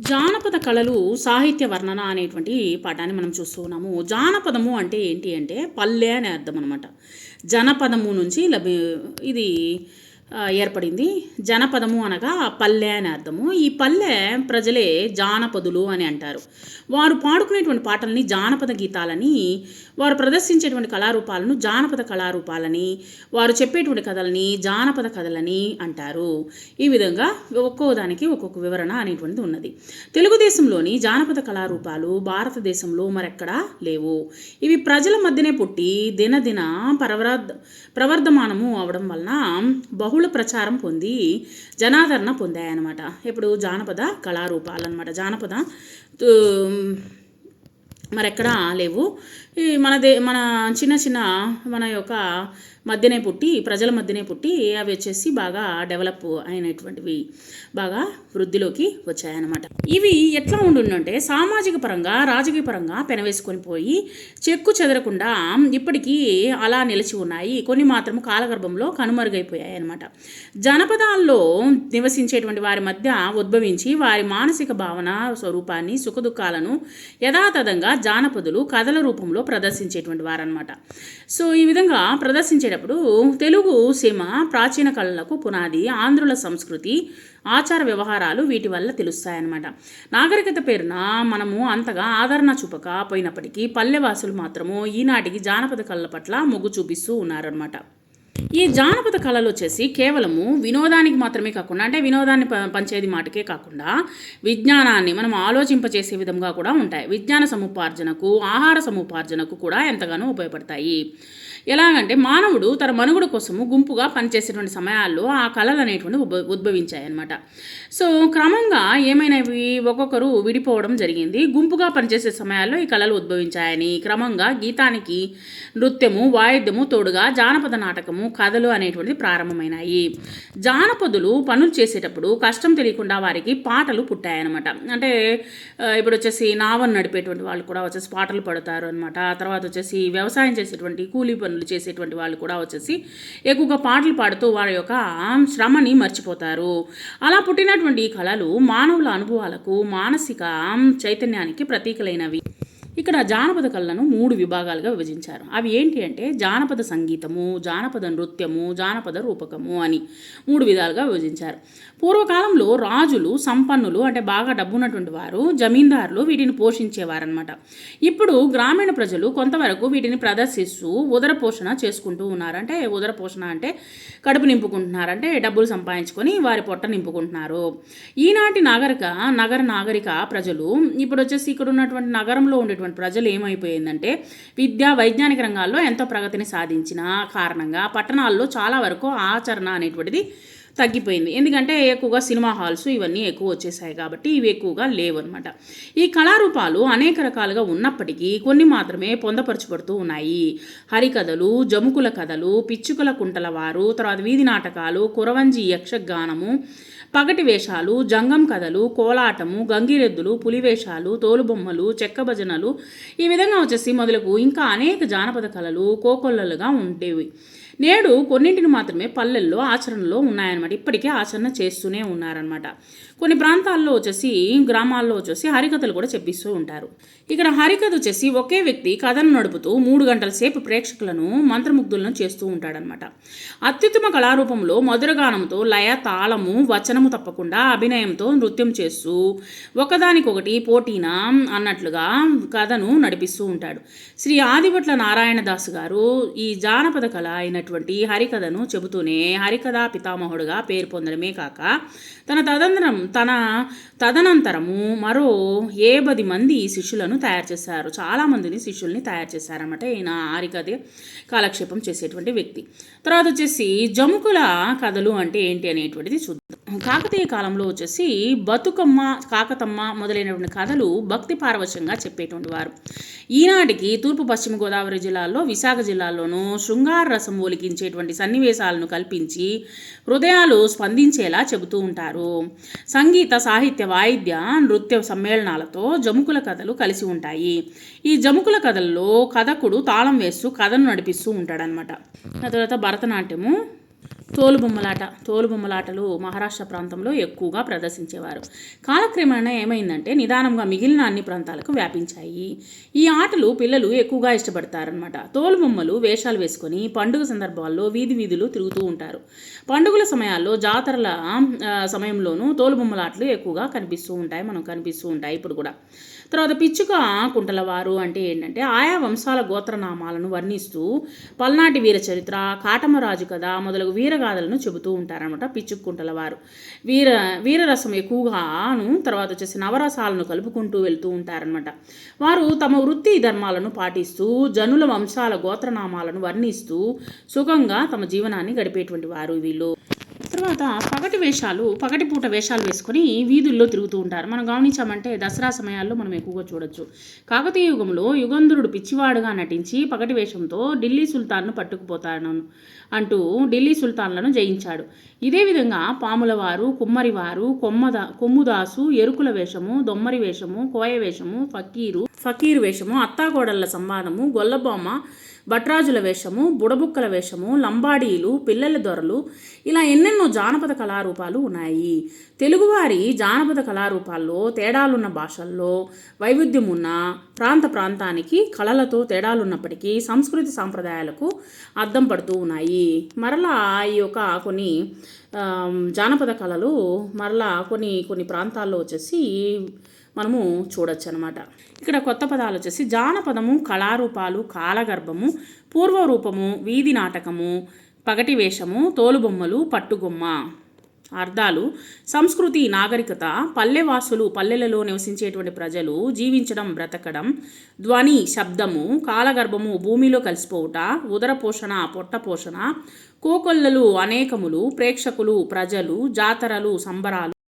జానపద కళలు సాహిత్య వర్ణన అనేటువంటి పాఠాన్ని మనం చూస్తూ ఉన్నాము. జానపదము అంటే ఏంటి అంటే పల్లె అనే అర్థం అనమాట. జనపదము నుంచి ఇది ఏర్పడింది. జనపదము అనగా పల్లె అని అర్థము. ఈ పల్లె ప్రజలే జానపదులు అని అంటారు. వారు పాడుకునేటువంటి పాటల్ని జానపద గీతాలని, వారు ప్రదర్శించేటువంటి కళారూపాలను జానపద కళారూపాలని, వారు చెప్పేటువంటి కథల్ని జానపద కథలని అంటారు. ఈ విధంగా ఒక్కో దానికి ఒక్కొక్క వివరణ అనేటువంటిది ఉన్నది. తెలుగుదేశంలోని జానపద కళారూపాలు భారతదేశంలో మరెక్కడా లేవు. ఇవి ప్రజల మధ్యనే పుట్టి దినదిన ప్రవర్ధమానము అవడం వలన బహుళ ప్రచారం పొంది జనాదరణ పొందాయన్నమాట. ఇప్పుడు జానపద కళారూపాలు అనమాట. జానపద మరెక్కడా లేవు. ఈ మన చిన్న చిన్న మన యొక్క మధ్యనే పుట్టి, ప్రజల మధ్యనే పుట్టి అవి వచ్చేసి బాగా డెవలప్ అయినటువంటివి, బాగా వృద్ధిలోకి వచ్చాయన్నమాట. ఇవి ఎట్లా ఉండుంటే సామాజిక పరంగా రాజకీయ పరంగా పెనవేసుకొని పోయి చెక్కు చెదరకుండా ఇప్పటికీ అలా నిలిచి ఉన్నాయి. కొన్ని మాత్రం కాలగర్భంలో కనుమరుగైపోయాయి అన్నమాట. జనపదాల్లో నివసించేటువంటి వారి మధ్య ఉద్భవించి వారి మానసిక భావన స్వరూపాన్ని సుఖదుఖాలను యథాతథంగా జానపదులు కథల రూపంలో ప్రదర్శించేటువంటి వారనమాట. సో ఈ విధంగా ప్రదర్శించేటప్పుడు తెలుగు సీమ ప్రాచీన కళలకు పునాది. ఆంధ్రుల సంస్కృతి ఆచార వ్యవహారాలు వీటి వల్ల తెలుస్తాయన్నమాట. నాగరికత పేరున మనము అంతగా ఆదరణ చూపకపోయినప్పటికీ పల్లెవాసులు మాత్రము ఈనాటికి జానపద కళల పట్ల మొగ్గు చూపిస్తూ ఉన్నారనమాట. ఈ జానపద కళలు వచ్చేసి కేవలము వినోదానికి మాత్రమే కాకుండా, అంటే వినోదాన్ని పంచేది మాటకే కాకుండా విజ్ఞానాన్ని మనం ఆలోచింపచేసే విధంగా కూడా ఉంటాయి. విజ్ఞాన సముపార్జనకు, ఆహార సముపార్జనకు కూడా ఎంతగానో ఉపయోగపడతాయి. ఎలాగంటే మానవుడు తన మనుగడ కోసము గుంపుగా పనిచేసేటువంటి సమయాల్లో ఆ కళలు అనేటువంటి ఉద్భవించాయి అన్నమాట. సో క్రమంగా ఏమైనవి ఒక్కొక్కరు విడిపోవడం జరిగింది. గుంపుగా పనిచేసే సమయాల్లో ఈ కళలు ఉద్భవించాయని, క్రమంగా గీతానికి నృత్యము, వాయిద్యము తోడుగా జానపద నాటకము, కథలు అనేటువంటిది ప్రారంభమైనాయి. జానపదులు పనులు చేసేటప్పుడు కష్టం తెలియకుండా వారికి పాటలు పుట్టాయన్నమాట. అంటే ఇప్పుడు వచ్చేసి నావను నడిపేటువంటి వాళ్ళు కూడా వచ్చేసి పాటలు పాడతారు అనమాట. తర్వాత వచ్చేసి వ్యవసాయం చేసేటువంటి కూలీ పనులు చేసేటువంటి వాళ్ళు కూడా వచ్చేసి ఎక్కువగా పాటలు పాడుతూ వారి యొక్క శ్రమని మర్చిపోతారు. అలా పుట్టినటువంటి ఈ కళలు మానవుల అనుభవాలకు, మానసిక చైతన్యానికి ప్రతీకలైనవి. ఇక్కడ జానపద కళలను 3 విభాగాలుగా విభజించారు. అవి ఏంటి అంటే జానపద సంగీతము, జానపద నృత్యము, జానపద రూపకము అని 3 విధాలుగా విభజించారు. పూర్వకాలంలో రాజులు, సంపన్నులు అంటే బాగా డబ్బున్నటువంటి వారు, జమీందారులు వీటిని పోషించేవారనమాట. ఇప్పుడు గ్రామీణ ప్రజలు కొంతవరకు వీటిని ప్రదర్శిస్తూ ఉదర పోషణ చేసుకుంటూ ఉన్నారు. అంటే ఉదర పోషణ అంటే కడుపు నింపుకుంటున్నారు, అంటే డబ్బులు సంపాదించుకొని వారి పొట్ట నింపుకుంటున్నారు. ఈనాటి నాగరిక ప్రజలు ఇప్పుడు వచ్చేసి ఇక్కడ ఉన్నటువంటి నగరంలో ఉండేటువంటి ప్రజలు ఏమైపోయిందంటే విద్యా వైజ్ఞానిక రంగాల్లో ఎంతో ప్రగతిని సాధించిన కారణంగా పట్టణాల్లో చాలా వరకు ఆచరణ అనేటువంటిది తగ్గిపోయింది. ఎందుకంటే ఎక్కువగా సినిమా హాల్స్ ఇవన్నీ ఎక్కువ వచ్చేసాయి కాబట్టి ఇవి ఎక్కువగా లేవు అనమాట. ఈ కళారూపాలు అనేక రకాలుగా ఉన్నప్పటికీ కొన్ని మాత్రమే పొందపరచబడుతూ ఉన్నాయి. హరికథలు, జముకుల కథలు, పిచ్చుకల కుంటల వారు, తర్వాత వీధి నాటకాలు, కురవంజి యక్షగానము, పగటి వేషాలు, జంగం కథలు, కోలాటము, గంగిరెద్దులు, పులివేషాలు, తోలుబొమ్మలు, చెక్క భజనలు, ఈ విధంగా వచ్చేసి మొదలకు ఇంకా అనేక జానపద కళలు కోకొల్లలుగా ఉండేవి. నేడు కొన్నింటిని మాత్రమే పల్లెల్లో ఆచరణలో ఉన్నాయన్నమాట. ఇప్పటికే ఆచరణ చేస్తూనే ఉన్నారనమాట. కొన్ని ప్రాంతాల్లో వచ్చేసి, గ్రామాల్లో వచ్చేసి హరికథలు కూడా చెప్పిస్తూ ఉంటారు. ఇక్కడ హరికథ వచ్చేసి ఒకే వ్యక్తి కథను నడుపుతూ 3 గంటల సేపు ప్రేక్షకులను మంత్రముగ్ధులను చేస్తూ ఉంటాడనమాట. అత్యుత్తమ కళారూపంలో మధురగానంతో లయ, తాళము, వచనము తప్పకుండా అభినయంతో నృత్యం చేస్తూ ఒకదానికొకటి పోటీనా అన్నట్లుగా కథను నడిపిస్తూ ఉంటాడు. శ్రీ ఆదిభట్ల నారాయణదాసు గారు ఈ జానపద కళ అయినటువంటి హరికథను చెబుతూనే హరికథా పితామహుడుగా పేరు పొందడమే కాక తన తదనంతరము మరో 70 మంది శిష్యులను తయారు చేశారు. చాలామందిని శిష్యుల్ని తయారు చేశారన్నమాట. ఈయన హరికథ కాలక్షేపం చేసేటువంటి వ్యక్తి. తర్వాత వచ్చేసి జముకుల కథలు అంటే ఏంటి అనేటువంటిది చూద్దాం. కాకతీయ కాలంలో వచ్చేసి బతుకమ్మ, కాకతమ్మ మొదలైనటువంటి కథలు భక్తి పారవశ్యంగా చెప్పేటువంటి వారు. ఈనాటికి తూర్పు పశ్చిమ గోదావరి జిల్లాల్లో, విశాఖ జిల్లాల్లోనూ శృంగార రసం ఒలికించేటువంటి సన్నివేశాలను కల్పించి హృదయాలు స్పందించేలా చెబుతూ ఉంటారు. సంగీత, సాహిత్య, వాయిద్య, నృత్య సమ్మేళనాలతో జముకుల కథలు కలిసి ఉంటాయి. ఈ జముకుల కథల్లో కథకుడు తాళం వేస్తూ కథను నడిపిస్తూ ఉంటాడనమాట. ఆ తర్వాత భరతనాట్యము, తోలుబొమ్మలాటలు మహారాష్ట్ర ప్రాంతంలో ఎక్కువగా ప్రదర్శించేవారు. కాలక్రమేణా ఏమైందంటే నిదానంగా మిగిలిన అన్ని ప్రాంతాలకు వ్యాపించాయి. ఈ ఆటలు పిల్లలు ఎక్కువగా ఇష్టపడతారనమాట. తోలుబొమ్మలు వేషాలు వేసుకొని పండుగ సందర్భాల్లో వీధులు తిరుగుతూ ఉంటారు. పండుగల సమయాల్లో జాతరల సమయంలోనూ తోలుబొమ్మలాటలు ఎక్కువగా కనిపిస్తూ ఉంటాయి ఇప్పుడు కూడా. తర్వాత పిచ్చుక కుంటలవారు అంటే ఏంటంటే ఆయా వంశాల గోత్రనామాలను వర్ణిస్తూ పల్నాటి వీర చరిత్ర, కాటమరాజు కథ మొదలగు వీరగాథలను చెబుతూ ఉంటారనమాట పిచ్చుక కుంటలవారు. వీరరసం ఎక్కువగాను తర్వాత వచ్చేసి నవరసాలను కలుపుకుంటూ వెళ్తూ ఉంటారనమాట. వారు తమ వృత్తి ధర్మాలను పాటిస్తూ జనుల వంశాల గోత్రనామాలను వర్ణిస్తూ సుఖంగా తమ జీవనాన్ని గడిపేటువంటి వారు వీళ్ళు. తర్వాత పగటిపూట వేషాలు వేసుకొని వీధుల్లో తిరుగుతూ ఉంటారు. మనం గమనించామంటే దసరా సమయాల్లో మనం ఎక్కువగా చూడొచ్చు. కాకతీయ యుగంలో యుగంధరుడు పిచ్చివాడుగా నటించి పగటి వేషంతో ఢిల్లీ సుల్తాన్ను పట్టుకుపోతాను అంటూ ఢిల్లీ సుల్తాన్లను జయించాడు. ఇదే విధంగా పాములవారు, కుమ్మరివారు, కొమ్ముదాసు, ఎరుకుల వేషము, దొమ్మరి వేషము, కోయ వేషము, ఫకీరు వేషము, అత్తాకోడళ్ల సంవాదము, గొల్లబొమ్మ, భట్రాజుల వేషము, బుడబుక్కల వేషము, లంబాడీలు, పిల్లల దొరలు ఇలా ఎన్నెన్నో జానపద కళారూపాలు ఉన్నాయి. తెలుగువారి జానపద కళారూపాల్లో తేడాలున్న భాషల్లో వైవిధ్యం ఉన్న ప్రాంతానికి కళలతో తేడాలున్నప్పటికీ సంస్కృతి సాంప్రదాయాలకు అద్దం పడుతూ ఉన్నాయి. మరలా ఈ యొక్క కొన్ని జానపద కళలు మరలా కొన్ని ప్రాంతాల్లో వచ్చేసి మనము చూడొచ్చు అనమాట. ఇక్కడ కొత్త పదాలు వచ్చేసి జానపదము, కళారూపాలు, కాలగర్భము, పూర్వరూపము, వీధి నాటకము, పగటి వేషము, తోలుబొమ్మలు, పట్టుగొమ్మ. అర్థాలు: సంస్కృతి, నాగరికత, పల్లెవాసులు, పల్లెలలో నివసించేటువంటి ప్రజలు, జీవించడం, బ్రతకడం, ధ్వని, శబ్దము, కాలగర్భము, భూమిలో కలిసిపోవుట, ఉదర పోషణ, పొట్ట పోషణ, కోకొల్లలు, అనేకములు, ప్రేక్షకులు, ప్రజలు, జాతరలు, సంబరాలు.